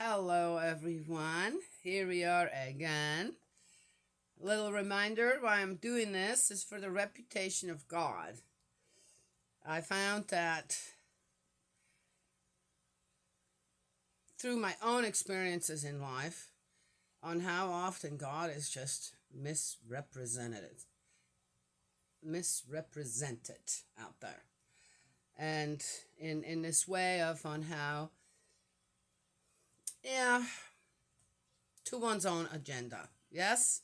Hello, everyone. Here we are again. Little reminder why I'm doing this is for the reputation of God. I found that through my own experiences in life on how often God is just misrepresented out there. And in this way of on how, yeah, to one's own agenda. Yes?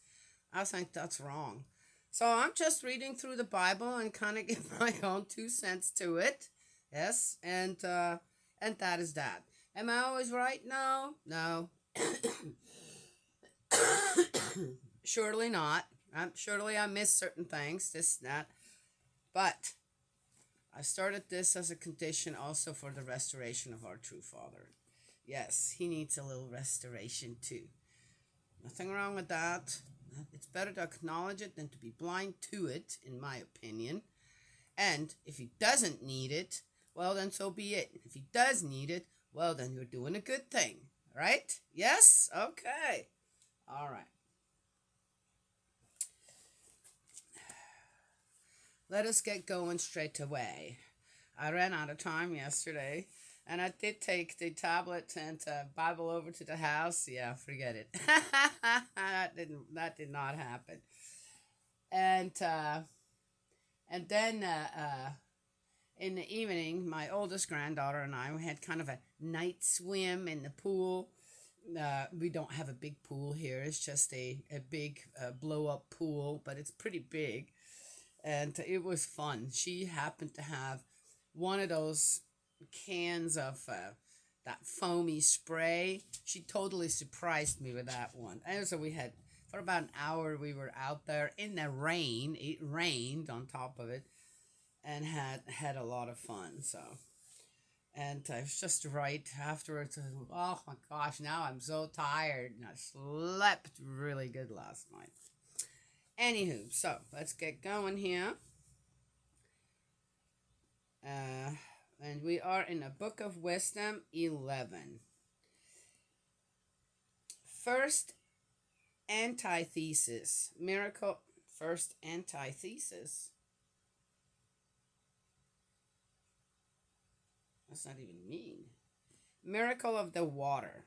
I think that's wrong. So I'm just reading through the Bible and kind of give my own 2 cents to it. Yes, and that is that. Am I always right? No, no. Surely not. Surely I miss certain things, this, that. But I started this as a condition also for the restoration of our true Father. Yes, he needs a little restoration too. Nothing wrong with that. It's better to acknowledge it than to be blind to it, in my opinion. And if he doesn't need it, well, then so be it. If he does need it, well, then you're doing a good thing. Right? Yes? Okay. All right. Let us get going straight away. I ran out of time yesterday, and I did take the tablet and Bible over to the house. Yeah, forget it. That did not happen. And then in the evening, my oldest granddaughter and I, we had kind of a night swim in the pool. We don't have a big pool here. It's just a big blow up pool, but it's pretty big. And it was fun. She happened to have one of those cans of that foamy spray. She totally surprised me with that one. And so we had, for about an hour, we were out there in the rain. It rained on top of it and had a lot of fun. So, and I was just right afterwards. Oh my gosh, now I'm so tired. And I slept really good last night. Anywho, so let's get going here. And we are in the Book of Wisdom 11. First antithesis. Miracle. First antithesis. What's that even mean? Miracle of the water.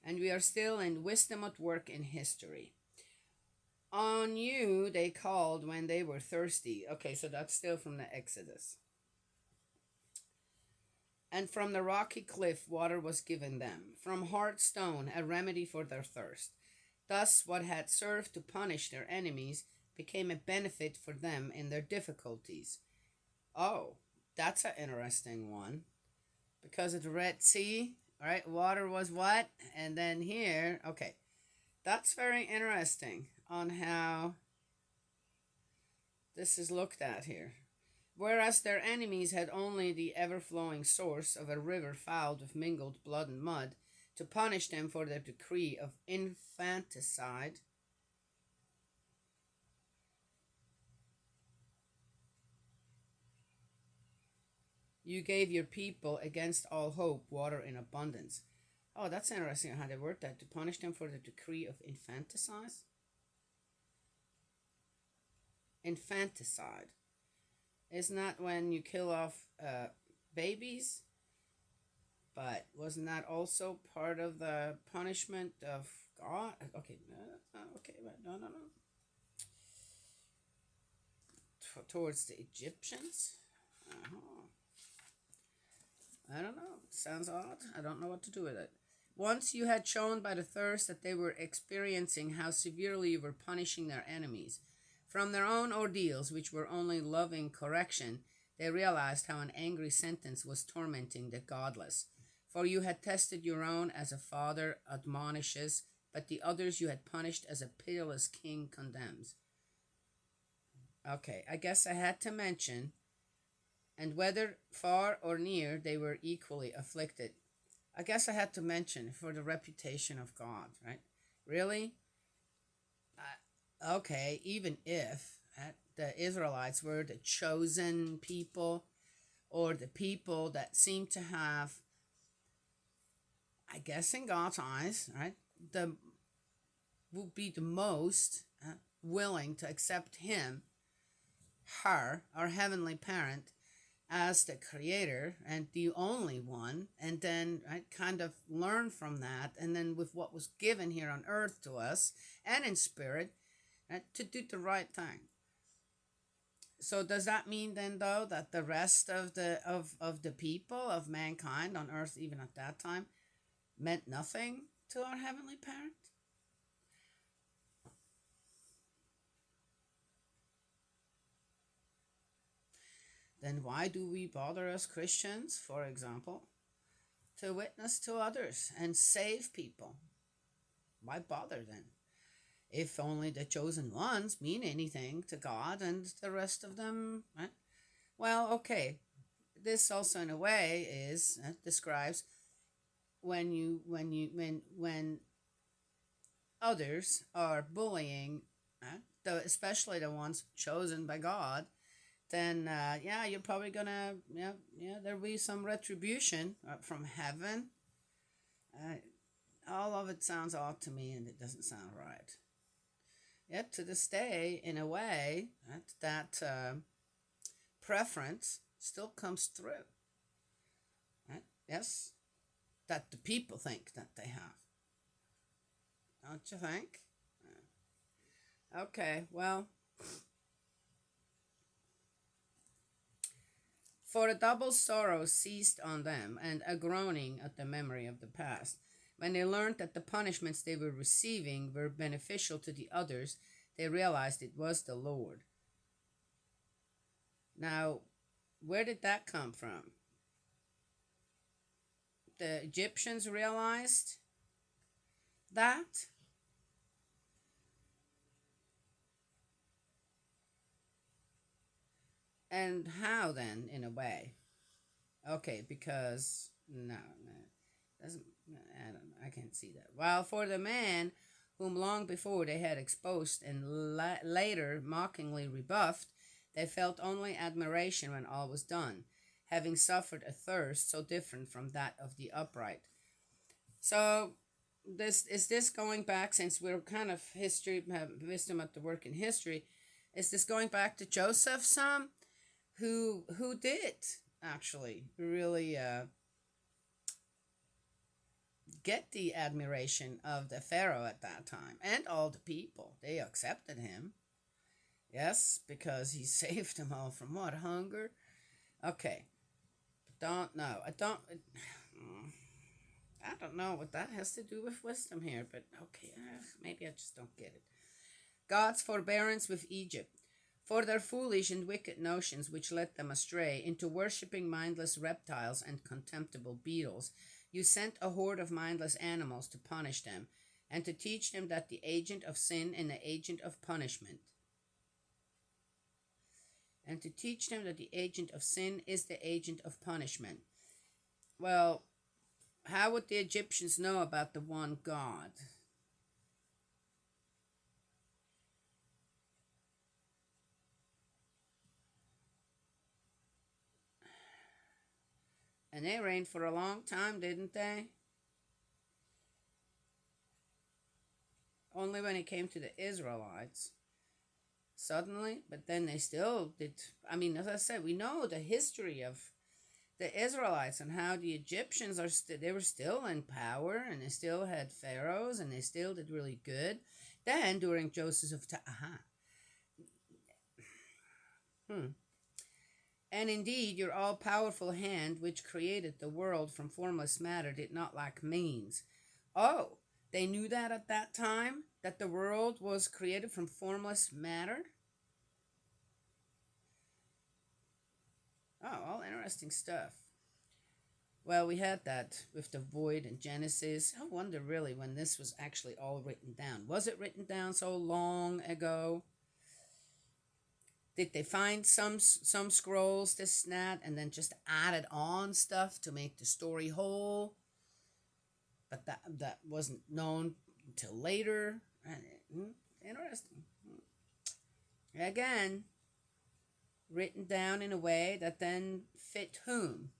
And we are still in wisdom at work in history. On you they called when they were thirsty. Okay, so that's still from the Exodus. And from the rocky cliff water was given them, from hard stone a remedy for their thirst. Thus what had served to punish their enemies became a benefit for them in their difficulties. Oh, that's an interesting one. Because at the Red Sea, right, water was what? And then here, okay, that's very interesting on how this is looked at here. Whereas their enemies had only the ever-flowing source of a river fouled with mingled blood and mud to punish them for their decree of infanticide, you gave your people against all hope water in abundance. Oh, that's interesting how they word that. To punish them for the decree of infanticide? Infanticide. Isn't that when you kill off babies? But wasn't that also part of the punishment of God? Okay, okay, no. Towards the Egyptians? Uh-huh. I don't know. Sounds odd. I don't know what to do with it. Once you had shown by the thirst that they were experiencing how severely you were punishing their enemies. From their own ordeals, which were only loving correction, they realized how an angry sentence was tormenting the godless. For you had tested your own as a father admonishes, but the others you had punished as a pitiless king condemns. Okay, I guess I had to mention, and whether far or near, they were equally afflicted. I guess I had to mention for the reputation of God, right? Really? Okay, even if the Israelites were the chosen people or the people that seem to have, I guess in God's eyes, right, the will be the most willing to accept him, her, our heavenly parent, as the creator and the only one, and then right, kind of learn from that, and then with what was given here on earth to us and in spirit, right, to do the right thing. So does that mean then though that the rest of the people of mankind on earth even at that time meant nothing to our heavenly parent? Then why do we bother as Christians, for example, to witness to others and save people? Why bother then? If only the chosen ones mean anything to God and the rest of them, right? Well, okay. This also in a way is describes when others are bullying, especially the ones chosen by God, then yeah, you're probably gonna there'll be some retribution from heaven. Uh, all of it sounds odd to me, and it doesn't sound right. Yet to this day, in a way, that preference still comes through. Right? Yes, that the people think that they have. Don't you think? Okay, well, for a double sorrow seized on them, and a groaning at the memory of the past. When they learned that the punishments they were receiving were beneficial to the others, they realized it was the Lord. Now, where did that come from? The Egyptians realized that? And how then, in a way? Okay, because no, doesn't. I don't know. I can't see that. While for the man whom long before they had exposed and later mockingly rebuffed, they felt only admiration when all was done, having suffered a thirst so different from that of the upright. So, this going back, since we're kind of history, have wisdom at the work in history, is this going back to Joseph some, who did actually really get the admiration of the Pharaoh at that time and all the people. They accepted him. Yes, because he saved them all from what? Hunger? Okay. Don't know. I don't know what that has to do with wisdom here, but okay, maybe I just don't get it. God's forbearance with Egypt. For their foolish and wicked notions which led them astray into worshipping mindless reptiles and contemptible beetles, you sent a horde of mindless animals to punish them, and to teach them that the agent of sin and the agent of punishment. And to teach them that the agent of sin is the agent of punishment. Well, how would the Egyptians know about the one God? And they reigned for a long time, didn't they? Only when it came to the Israelites, suddenly, but then they still did. I mean, as I said, we know the history of the Israelites and how the Egyptians they were still in power, and they still had pharaohs, and they still did really good. Then during Joseph, and indeed, your all powerful hand, which created the world from formless matter, did not lack means. Oh, they knew that at that time, that the world was created from formless matter? Oh, all interesting stuff. Well, we had that with the void in Genesis. I wonder really when this was actually all written down. Was it written down so long ago? Did they find some scrolls, this and that, and then just added on stuff to make the story whole? But that wasn't known until later. Interesting. Again, written down in a way that then fit whom?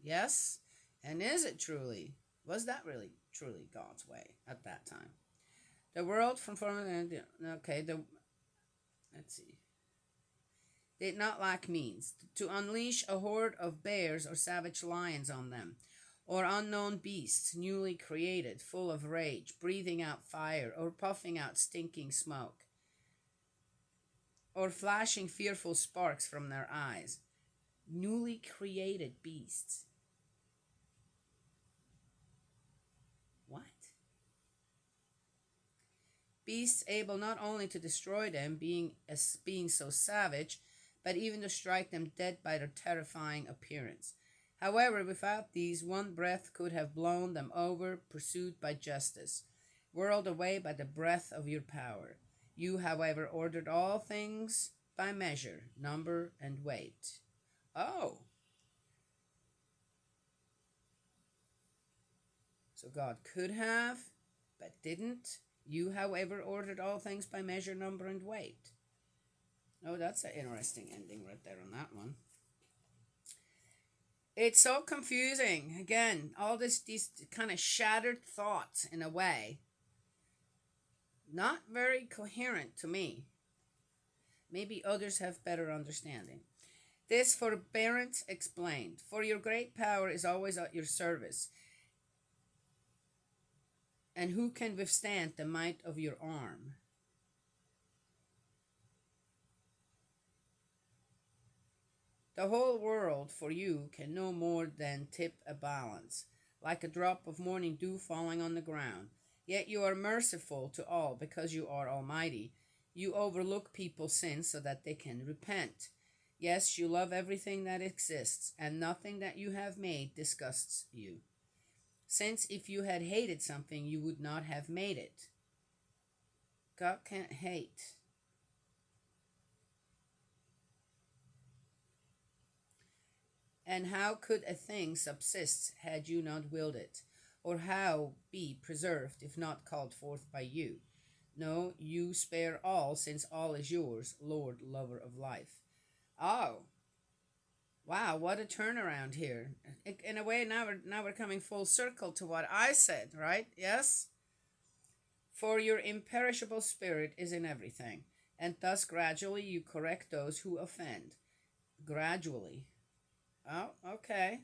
Yes? And is it truly Was that really truly God's way at that time? The world from former, okay, let's see, did not lack means to unleash a horde of bears or savage lions on them, or unknown beasts newly created, full of rage, breathing out fire, or puffing out stinking smoke, or flashing fearful sparks from their eyes. Newly created beasts. What? Beasts able not only to destroy them, being so savage, but even to strike them dead by their terrifying appearance. However, without these, one breath could have blown them over, pursued by justice, whirled away by the breath of your power. You, however, ordered all things by measure, number, and weight. Oh. So God could have, but didn't. You, however, ordered all things by measure, number, and weight. Oh, that's an interesting ending right there on that one. It's so confusing. Again, all these kind of shattered thoughts in a way. Not very coherent to me. Maybe others have better understanding. This forbearance explained. For your great power is always at your service. And who can withstand the might of your arm? The whole world for you can no more than tip a balance, like a drop of morning dew falling on the ground. Yet you are merciful to all because you are almighty. You overlook people's sins so that they can repent. Yes, you love everything that exists, and nothing that you have made disgusts you. Since if you had hated something, you would not have made it. God can't hate. And how could a thing subsist had you not willed it? Or how be preserved if not called forth by you? No, you spare all, since all is yours, Lord, lover of life. Oh, wow, what a turnaround here. In a way, now we're coming full circle to what I said, right? Yes? For your imperishable spirit is in everything, and thus gradually you correct those who offend. Gradually. Oh, okay.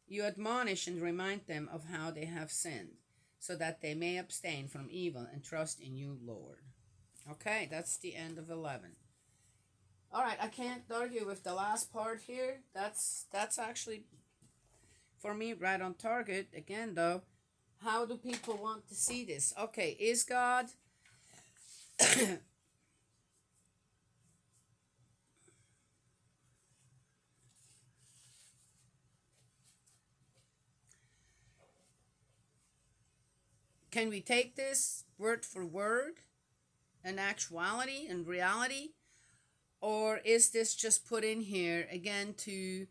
You admonish and remind them of how they have sinned, so that they may abstain from evil and trust in you, Lord. Okay, that's the end of 11. All right, I can't argue with the last part here. That's actually, for me, right on target. Again, though, how do people want to see this? Okay, is God... Can we take this word for word, an actuality and reality? Or is this just put in here, again, to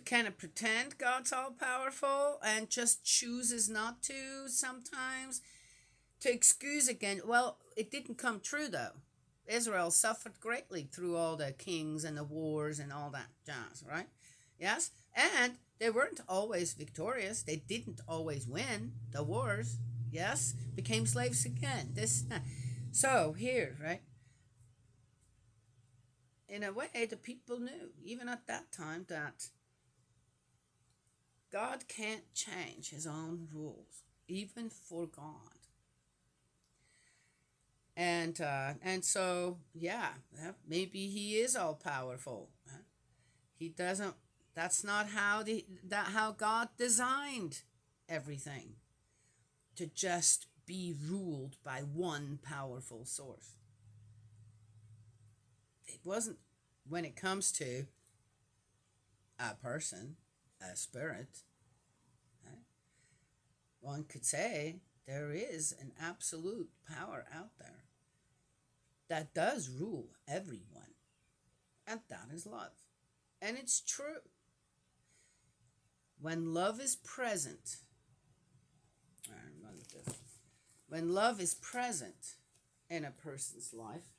kind of pretend God's all powerful and just chooses not to sometimes, to excuse again? Well, it didn't come true though. Israel suffered greatly through all the kings and the wars and all that jazz, right? Yes? And they weren't always victorious. They didn't always win the wars. Yes? Became slaves again. So here, right? In a way, the people knew, even at that time, that God can't change his own rules, even for God. And so, yeah, maybe he is all powerful. He doesn't. That's not how God designed everything, to just be ruled by one powerful source. It wasn't, when it comes to a person, a spirit. One could say there is an absolute power out there that does rule everyone, and that is love. And it's true. When love is present, when love is present in a person's life,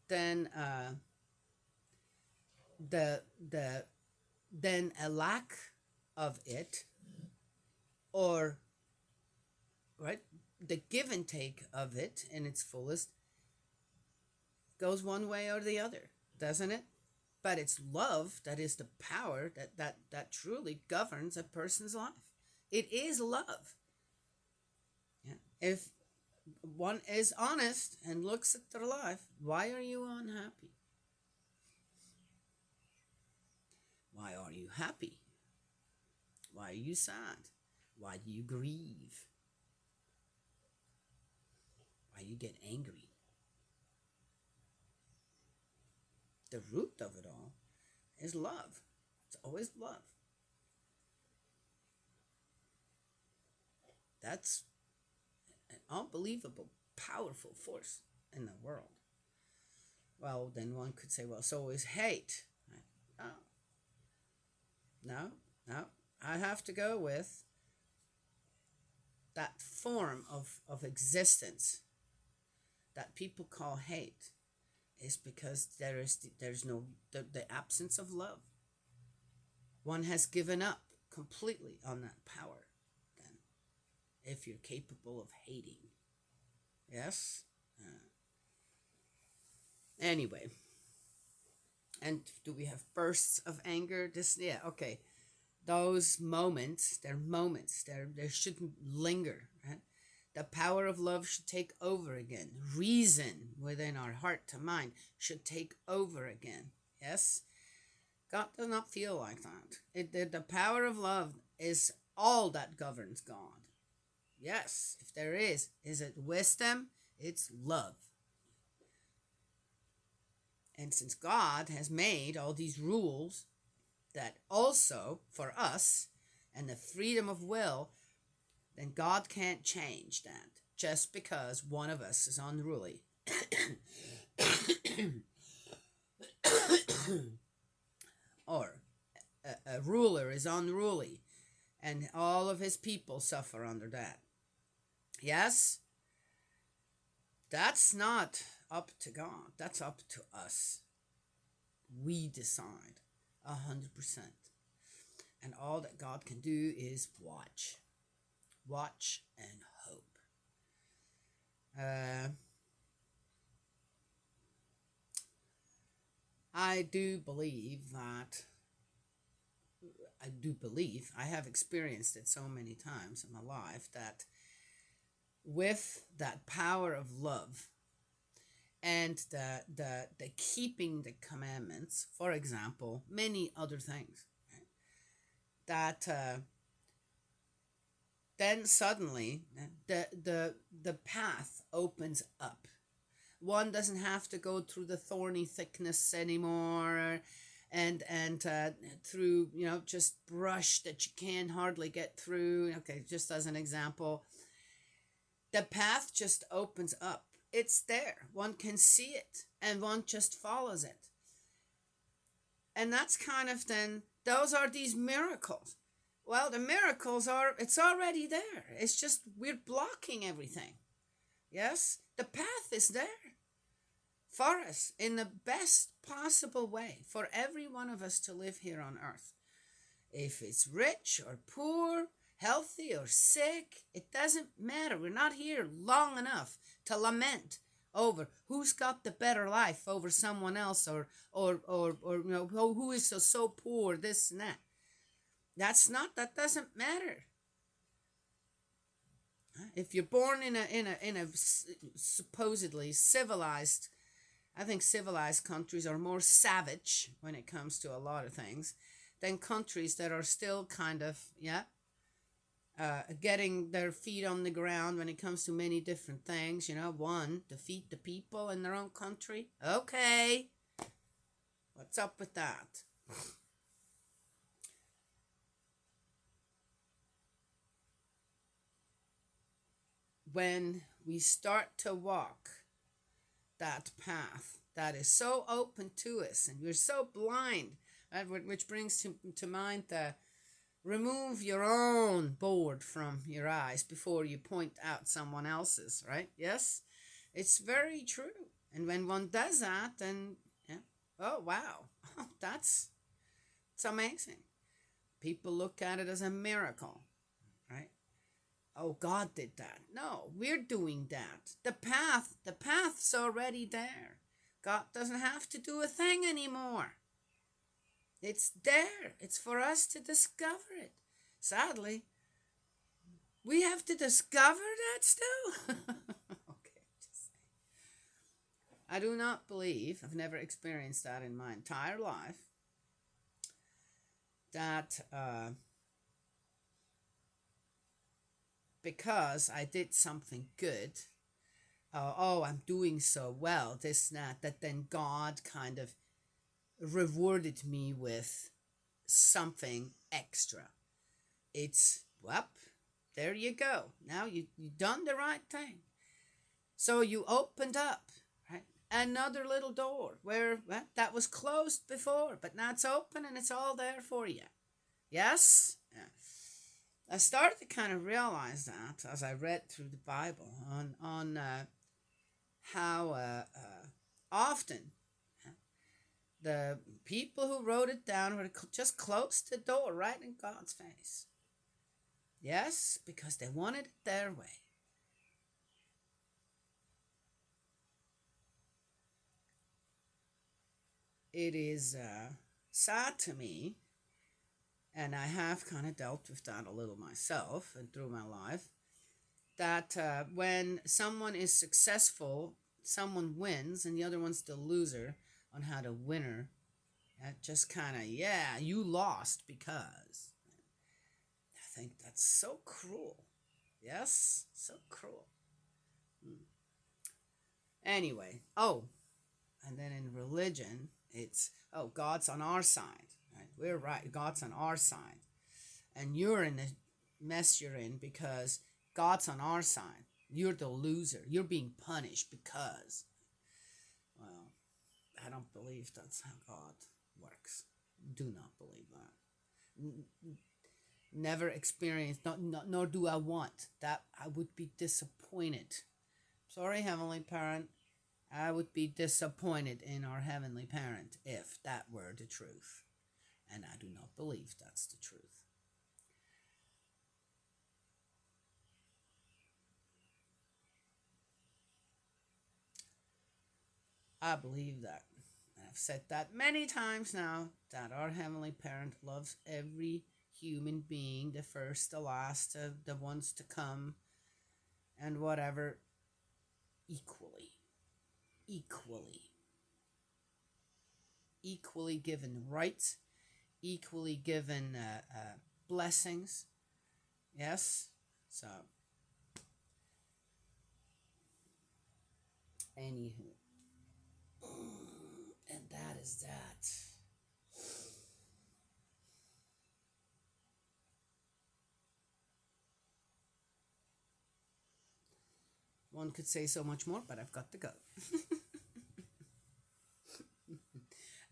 then the then a lack of it, or right, the give and take of it in its fullest goes one way or the other, doesn't it? But it's love that is the power that truly governs a person's life. It is love. Yeah. If one is honest and looks at their life, why are you unhappy? Why are you happy? Why are you sad? Why do you grieve? Why do you get angry? The root of it all is love. It's always love. That's an unbelievable, powerful force in the world. Well, then one could say, well, so is hate. No, no. I have to go with that form of existence that people call hate is because there's no the absence of love. One has given up completely on that power then, if you're capable of hating. Yes? Anyway. And do we have bursts of anger? Yeah, okay. Those moments, they're moments. They shouldn't linger, right? The power of love should take over again. Reason within our heart to mind should take over again. Yes? God does not feel like that. The power of love is all that governs God. Yes, if there is it wisdom? It's love. And since God has made all these rules that also for us and the freedom of will, then God can't change that just because one of us is unruly. Or a ruler is unruly and all of his people suffer under that. Yes? That's not up to God. That's up to us. We decide 100%. And all that God can do is watch. Watch and hope. I have experienced it so many times in my life that with that power of love and the keeping the commandments, for example, many other things, right, that then suddenly the path opens up. One doesn't have to go through the thorny thickness anymore, and through just brush that you can hardly get through. Okay, just as an example, the path just opens up. It's there. One can see it, and one just follows it. And that's kind of then, those are these miracles. Well, the miracles it's already there. It's just we're blocking everything. Yes? The path is there for us in the best possible way for every one of us to live here on earth. If it's rich or poor, healthy or sick, it doesn't matter. We're not here long enough to lament over who's got the better life over someone else, or who is so poor, this and that. That doesn't matter. If you're born in a supposedly civilized, I think civilized countries are more savage when it comes to a lot of things than countries that are still kind of getting their feet on the ground when it comes to many different things. One, defeat the people in their own country. Okay, what's up with that? When we start to walk that path that is so open to us and we're so blind, which brings to mind the remove your own board from your eyes before you point out someone else's, right? Yes, it's very true. And when one does that, then, yeah, oh, wow, it's amazing. People look at it as a miracle, right? Oh, God did that. No, we're doing that. The path's already there. God doesn't have to do a thing anymore. It's there. It's for us to discover it. Sadly, we have to discover that still. Okay, just I do not believe, I've never experienced that in my entire life, that because I did something good, oh, I'm doing so well, this, that then God kind of rewarded me with something extra. It's, well, there you go. Now you done the right thing. So you opened up, right, another little door where, well, that was closed before, but now it's open and it's all there for you. Yes? Yeah. I started to kind of realize that as I read through the Bible on how often the people who wrote it down were just closed the door right in God's face. Yes, because they wanted it their way. It is sad to me, and I have kind of dealt with that a little myself and through my life, that when someone is successful, someone wins, and the other one's the loser on how the winner, just kind of, yeah, you lost because. I think that's so cruel. Yes, so cruel. Hmm. Anyway, oh, and then in religion, it's, oh, God's on our side. Right? We're right. God's on our side. And you're in the mess you're in because God's on our side. You're the loser. You're being punished because. Well, I don't believe that's how God works. Do not believe that. Never experienced, nor do I want that. I would be disappointed. Sorry, Heavenly Parent. I would be disappointed in our Heavenly Parent if that were the truth. And I do not believe that's the truth. I believe that. I've said that many times now, that our Heavenly Parent loves every human being, the first, the last, the ones to come, and whatever, equally. Equally. Equally given rights, equally given blessings. Yes? So, anywho. And that is that. One could say so much more, but I've got to go.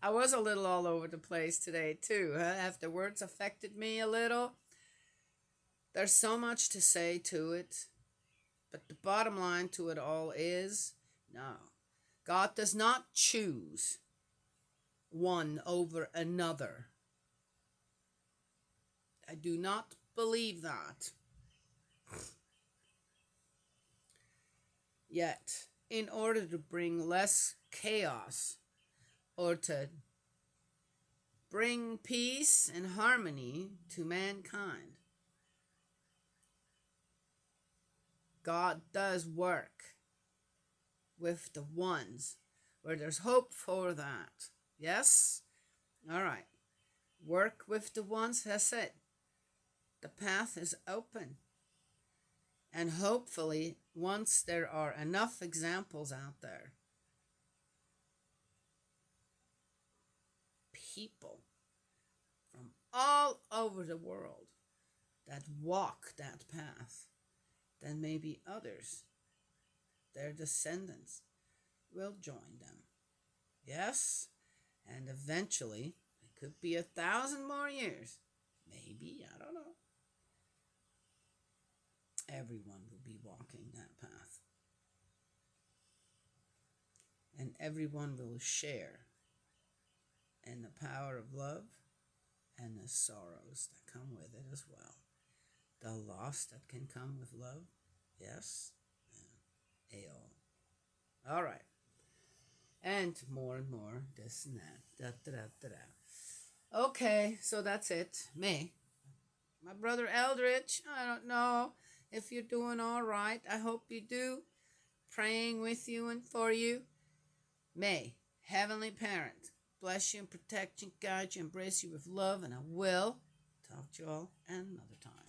I was a little all over the place today, too. Have the words affected me a little? There's so much to say to it, but the bottom line to it all is no. God does not choose one over another. I do not believe that. Yet, in order to bring less chaos or to bring peace and harmony to mankind, God does work with the ones where there's hope for that. Yes? All right. Work with the ones, that's it. The path is open. And hopefully, once there are enough examples out there, people from all over the world that walk that path, then maybe others, their descendants, will join them. Yes? And eventually, it could be 1,000 more years. Maybe, I don't know. Everyone will be walking that path. everyone will share in the power of love and the sorrows that come with it as well. The loss that can come with love, yes, and all right. And more this and that. Da, da, da, da, da. Okay, so that's it. Me. My brother Eldridge, I don't know if you're doing all right. I hope you do. Praying with you and for you. May Heavenly Parent bless you and protect you, guide you, embrace you with love, and I will talk to you all another time.